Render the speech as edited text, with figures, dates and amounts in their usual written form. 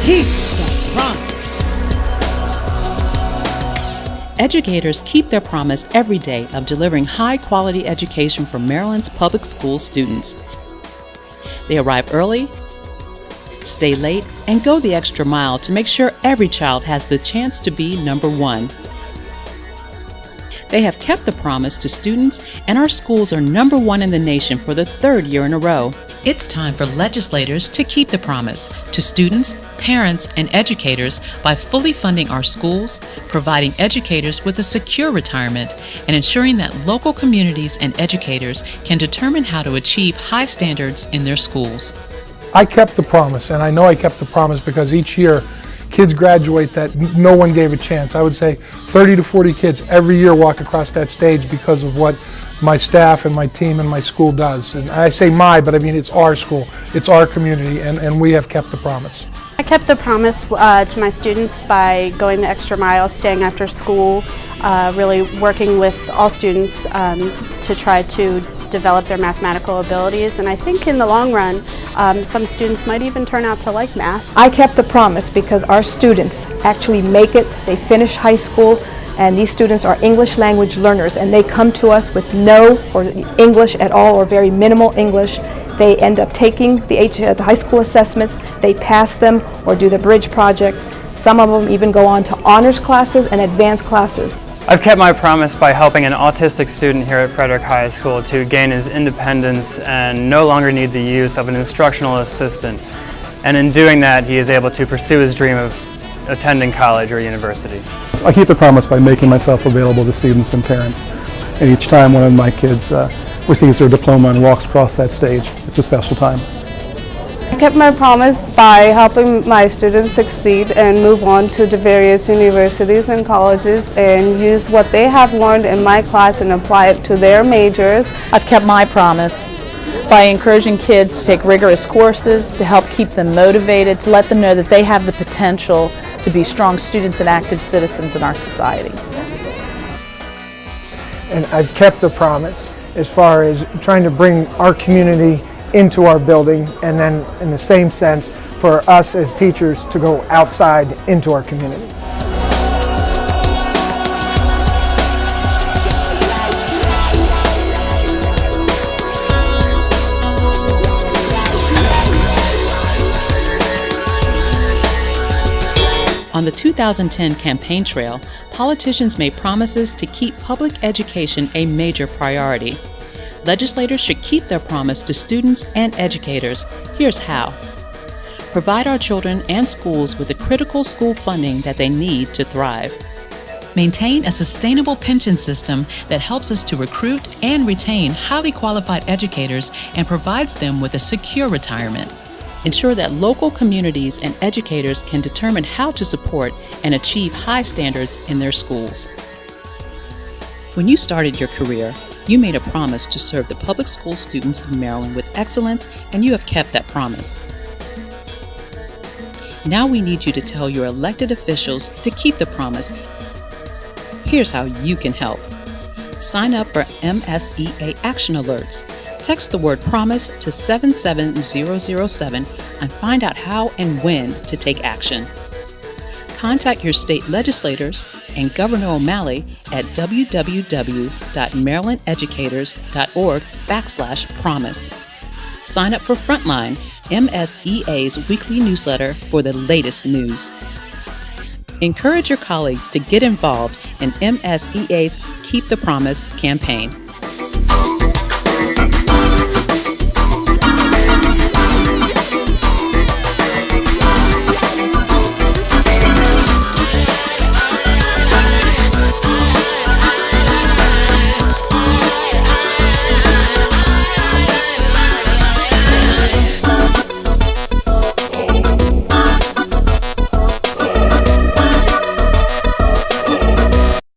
Keep the promise. Educators keep their promise every day of delivering high-quality education for Maryland's public school students. They arrive early, stay late, and go the extra mile to make sure every child has the chance to be number one. They have kept the promise to students, and our schools are number one in the nation for the third year in a row. It's time for legislators to keep the promise to students, parents, and educators by fully funding our schools, providing educators with a secure retirement, and ensuring that local communities and educators can determine how to achieve high standards in their schools. I kept the promise, and I know I kept the promise because each year kids graduate that no one gave a chance. I would say 30 to 40 kids every year walk across that stage because of what my staff and my team and my school does. And I say my, but I mean it's our school, it's our community, and we have kept the promise. I kept the promise to my students by going the extra mile, staying after school, really working with all students to try to develop their mathematical abilities, and I think in the long run some students might even turn out to like math. I kept the promise because our students actually make it, they finish high school, and these students are English language learners, and they come to us with no or English at all or very minimal English. They end up taking the high school assessments, they pass them or do the bridge projects. Some of them even go on to honors classes and advanced classes. I've kept my promise by helping an autistic student here at Frederick High School to gain his independence and no longer need the use of an instructional assistant. And in doing that, he is able to pursue his dream of attending college or university. I keep the promise by making myself available to students and parents. And each time one of my kids receives their diploma and walks across that stage, it's a special time. I kept my promise by helping my students succeed and move on to the various universities and colleges and use what they have learned in my class and apply it to their majors. I've kept my promise by encouraging kids to take rigorous courses, to help keep them motivated, to let them know that they have the potential to be strong students and active citizens in our society. And I've kept the promise as far as trying to bring our community into our building, and then in the same sense for us as teachers to go outside into our community. On the 2010 campaign trail, politicians made promises to keep public education a major priority. Legislators should keep their promise to students and educators. Here's how. Provide our children and schools with the critical school funding that they need to thrive. Maintain a sustainable pension system that helps us to recruit and retain highly qualified educators and provides them with a secure retirement. Ensure that local communities and educators can determine how to support and achieve high standards in their schools. When you started your career, you made a promise to serve the public school students of Maryland with excellence, and you have kept that promise. Now we need you to tell your elected officials to keep the promise. Here's how you can help. Sign up for MSEA Action Alerts. Text the word PROMISE to 77007 and find out how and when to take action. Contact your state legislators and Governor O'Malley at www.marylandeducators.org/promise. Sign up for Frontline, MSEA's weekly newsletter for the latest news. Encourage your colleagues to get involved in MSEA's Keep the Promise campaign.